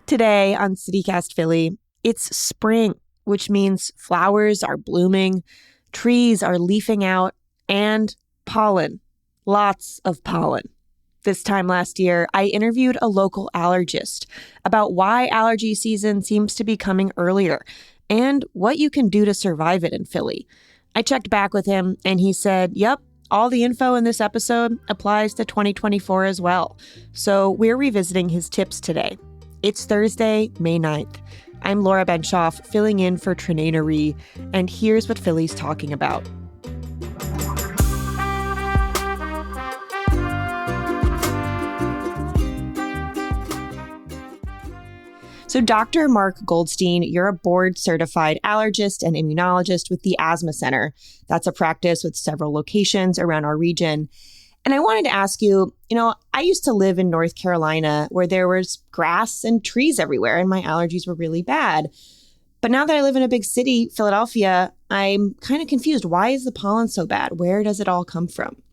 Today on CityCast Philly, it's spring, which means flowers are blooming, trees are leafing out, and pollen. Lots of pollen. This time last year, I interviewed a local allergist about why allergy season seems to be coming earlier and what you can do to survive it in Philly. I checked back with him and he said, yep, all the info in this episode applies to 2024 as well. So we're revisiting his tips today. It's Thursday, May 9th. I'm Laura Benshoff, filling in for Trinaina Ree, and here's what Philly's talking about. So Dr. Mark Goldstein, you're a board-certified allergist and immunologist with the Asthma Center. That's a practice with several locations around our region. And I wanted to ask you, I used to live in North Carolina where there was grass and trees everywhere and my allergies were really bad. But now that I live in a big city, Philadelphia, I'm kind of confused. Why is the pollen so bad? Where does it all come from?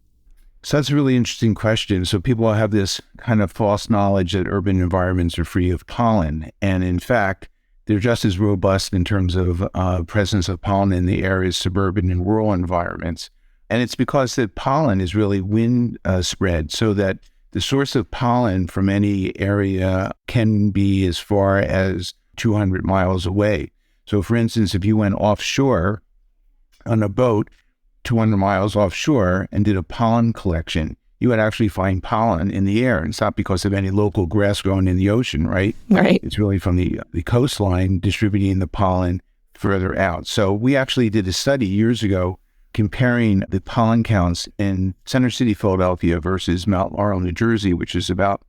So that's a really interesting question. So people have this kind of false knowledge that urban environments are free of pollen. And in fact, they're just as robust in terms of presence of pollen in the area's suburban and rural environments. And it's because that pollen is really wind spread, so that the source of pollen from any area can be as far as 200 miles away. So for instance, if you went offshore on a boat 200 miles offshore and did a pollen collection, you would actually find pollen in the air. And it's not because of any local grass growing in the ocean, right? Right. It's really from the coastline distributing the pollen further out. So we actually did a study years ago comparing the pollen counts in Center City, Philadelphia versus Mount Laurel, New Jersey, which is about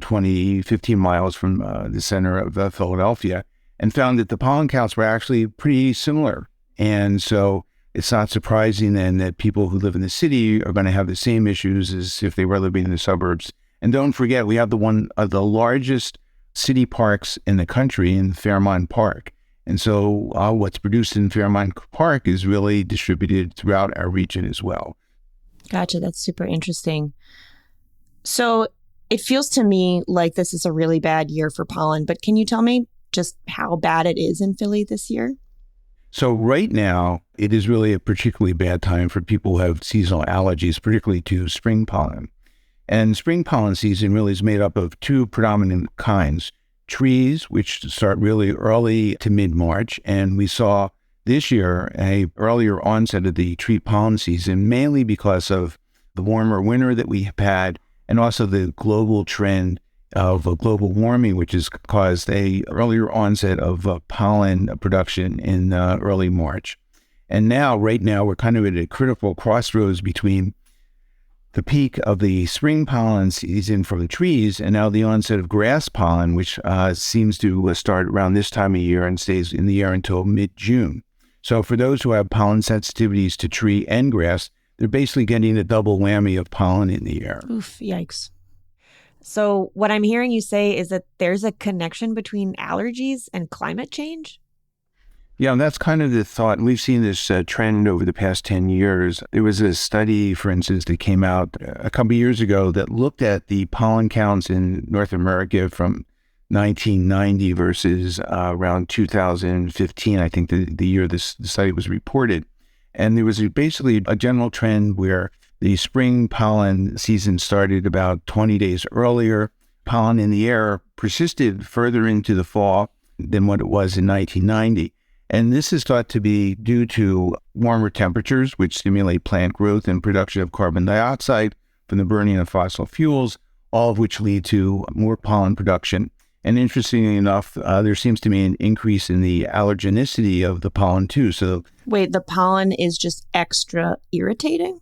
15 miles from the center of Philadelphia, and found that the pollen counts were actually pretty similar. And so it's not surprising then that people who live in the city are going to have the same issues as if they were living in the suburbs. And don't forget, we have one of the largest city parks in the country in Fairmount Park. And so what's produced in Fairmount Park is really distributed throughout our region as well. Gotcha. That's super interesting. So it feels to me like this is a really bad year for pollen, but can you tell me just how bad it is in Philly this year? So right now, it is really a particularly bad time for people who have seasonal allergies, particularly to spring pollen. And spring pollen season really is made up of two predominant kinds. Trees, which start really early to mid-March, and we saw this year a earlier onset of the tree pollen season, mainly because of the warmer winter that we have had, and also the global trend of global warming, which has caused a earlier onset of pollen production in early March. And right now, we're kind of at a critical crossroads between the peak of the spring pollen season from the trees and now the onset of grass pollen, which seems to start around this time of year and stays in the air until mid-June. So for those who have pollen sensitivities to tree and grass, they're basically getting a double whammy of pollen in the air. Oof, yikes. So what I'm hearing you say is that there's a connection between allergies and climate change? Yeah, and that's kind of the thought. And we've seen this trend over the past 10 years. There was a study, for instance, that came out a couple of years ago that looked at the pollen counts in North America from 1990 versus around 2015, I think the year the study was reported. And there was basically a general trend where the spring pollen season started about 20 days earlier. Pollen in the air persisted further into the fall than what it was in 1990. And this is thought to be due to warmer temperatures, which stimulate plant growth and production of carbon dioxide from the burning of fossil fuels, all of which lead to more pollen production. And interestingly enough, there seems to be an increase in the allergenicity of the pollen too. So, wait, the pollen is just extra irritating?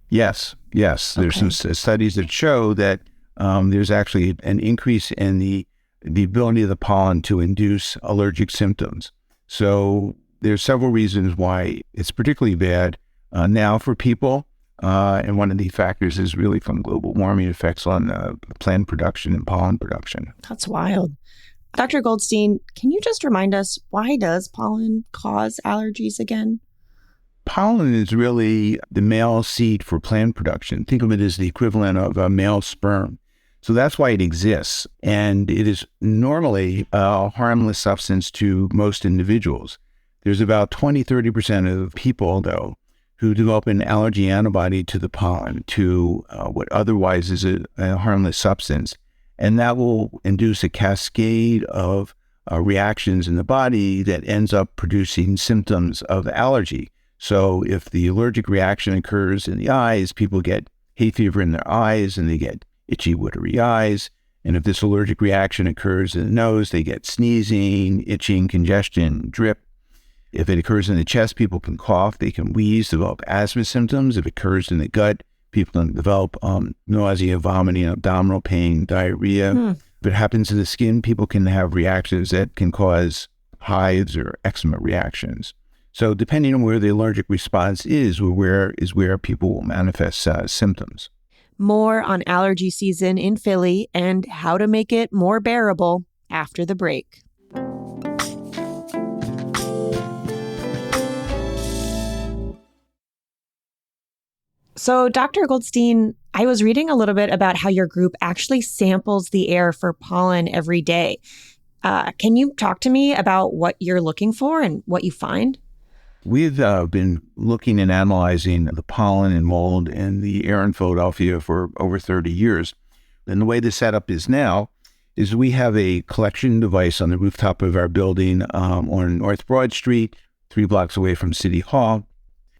Yes. There's some studies that show that there's actually an increase in the ability of the pollen to induce allergic symptoms. So there's several reasons why it's particularly bad now for people. And one of the factors is really from global warming effects on plant production and pollen production. That's wild. Dr. Goldstein, can you just remind us, why does pollen cause allergies again? Pollen is really the male seed for plant production. Think of it as the equivalent of a male sperm. So that's why it exists. And it is normally a harmless substance to most individuals. There's about 20-30% of people, though, who develop an allergy antibody to the pollen, to what otherwise is a harmless substance. And that will induce a cascade of reactions in the body that ends up producing symptoms of allergy. So if the allergic reaction occurs in the eyes, people get hay fever in their eyes and they get itchy, watery eyes. And if this allergic reaction occurs in the nose, they get sneezing, itching, congestion, drip. If it occurs in the chest, people can cough, they can wheeze, develop asthma symptoms. If it occurs in the gut, people can develop nausea, vomiting, abdominal pain, diarrhea. If it happens in the skin, people can have reactions that can cause hives or eczema reactions. So depending on where the allergic response is, where people will manifest symptoms. More on allergy season in Philly and how to make it more bearable after the break. So, Dr. Goldstein, I was reading a little bit about how your group actually samples the air for pollen every day. Can you talk to me about what you're looking for and what you find? We've been looking and analyzing the pollen and mold in the air in Philadelphia for over 30 years. And the way the setup is now is we have a collection device on the rooftop of our building on North Broad Street, 3 blocks away from City Hall.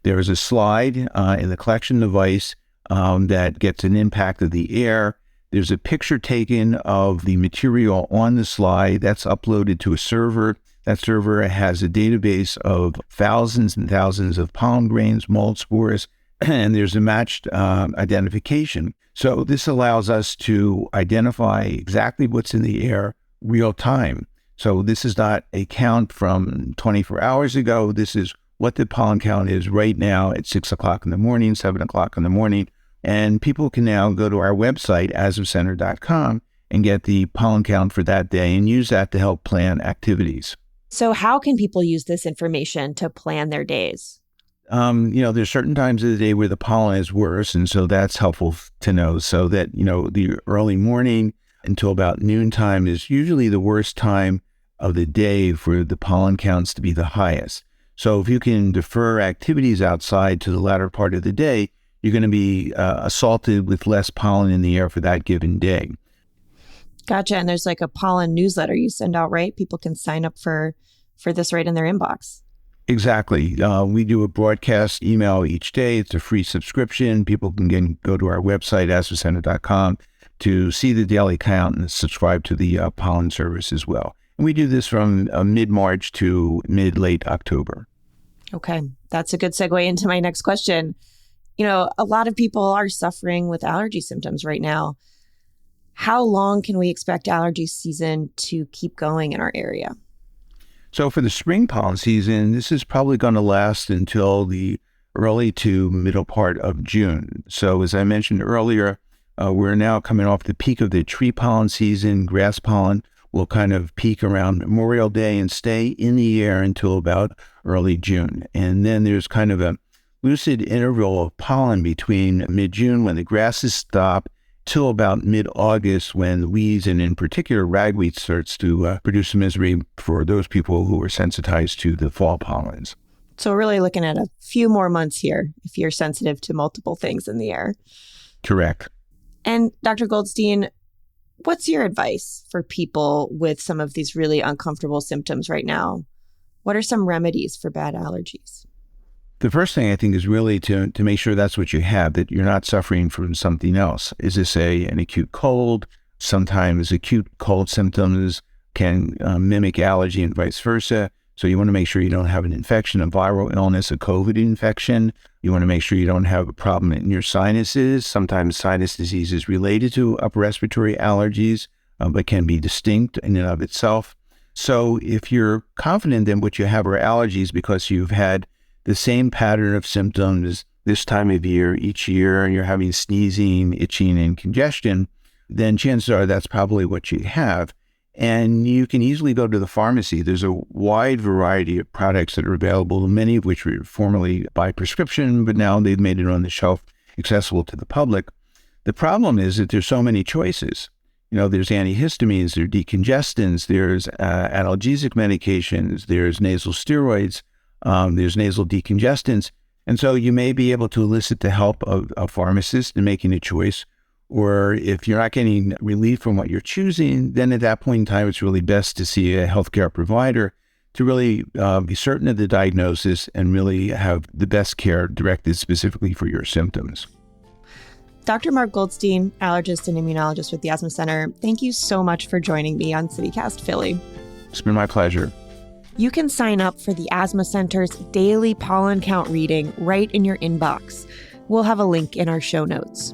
There is a slide in the collection device that gets an impact of the air. There's a picture taken of the material on the slide that's uploaded to a server. That server has a database of thousands and thousands of pollen grains, mold spores, and there's a matched identification. So this allows us to identify exactly what's in the air real time. So this is not a count from 24 hours ago. This is what the pollen count is right now at 6 o'clock in the morning, 7 o'clock in the morning. And people can now go to our website, asthmacenter.com, and get the pollen count for that day and use that to help plan activities. So how can people use this information to plan their days? There's certain times of the day where the pollen is worse. And so that's helpful to know. So that, the early morning until about noontime is usually the worst time of the day for the pollen counts to be the highest. So if you can defer activities outside to the latter part of the day, you're going to be assaulted with less pollen in the air for that given day. Gotcha. And there's like a pollen newsletter you send out, right? People can sign up for this right in their inbox. Exactly. We do a broadcast email each day. It's a free subscription. People can go to our website, asthmacenter.com, to see the daily count and subscribe to the pollen service as well. And we do this from mid-March to mid-late October. Okay. That's a good segue into my next question. A lot of people are suffering with allergy symptoms right now. How long can we expect allergy season to keep going in our area? So for the spring pollen season, this is probably going to last until the early to middle part of June. So as I mentioned earlier, we're now coming off the peak of the tree pollen season. Grass pollen will kind of peak around Memorial Day and stay in the air until about early June. And then there's kind of a lucid interval of pollen between mid-June when the grasses stop till about mid-August when the weeds, and in particular ragweed, starts to produce misery for those people who are sensitized to the fall pollens. So we're really looking at a few more months here if you're sensitive to multiple things in the air. Correct. And Dr. Goldstein, what's your advice for people with some of these really uncomfortable symptoms right now? What are some remedies for bad allergies? The first thing I think is really to make sure that's what you have, that you're not suffering from something else. Is this an acute cold? Sometimes acute cold symptoms can mimic allergy and vice versa. So you want to make sure you don't have an infection, a viral illness, a COVID infection. You want to make sure you don't have a problem in your sinuses. Sometimes sinus disease is related to upper respiratory allergies, but can be distinct in and of itself. So if you're confident in what you have are allergies because you've had the same pattern of symptoms this time of year, each year, and you're having sneezing, itching, and congestion, then chances are that's probably what you have. And you can easily go to the pharmacy. There's a wide variety of products that are available, many of which were formerly by prescription, but now they've made it on the shelf accessible to the public. The problem is that there's so many choices. There's antihistamines, there's decongestants, there's analgesic medications, there's nasal steroids, there's nasal decongestants. And so you may be able to elicit the help of a pharmacist in making a choice. Or if you're not getting relief from what you're choosing, then at that point in time, it's really best to see a healthcare provider to really be certain of the diagnosis and really have the best care directed specifically for your symptoms. Dr. Mark Goldstein, allergist and immunologist with the Asthma Center, thank you so much for joining me on CityCast Philly. It's been my pleasure. You can sign up for the Asthma Center's daily pollen count reading right in your inbox. We'll have a link in our show notes.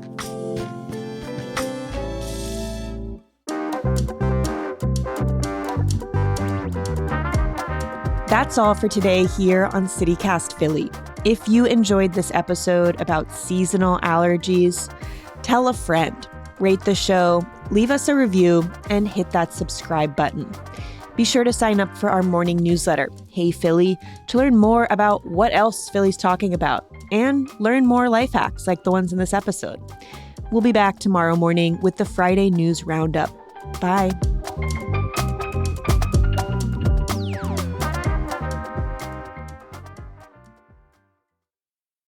That's all for today here on CityCast Philly. If you enjoyed this episode about seasonal allergies, tell a friend, rate the show, leave us a review, and hit that subscribe button. Be sure to sign up for our morning newsletter, Hey Philly, to learn more about what else Philly's talking about and learn more life hacks like the ones in this episode. We'll be back tomorrow morning with the Friday News Roundup. Bye.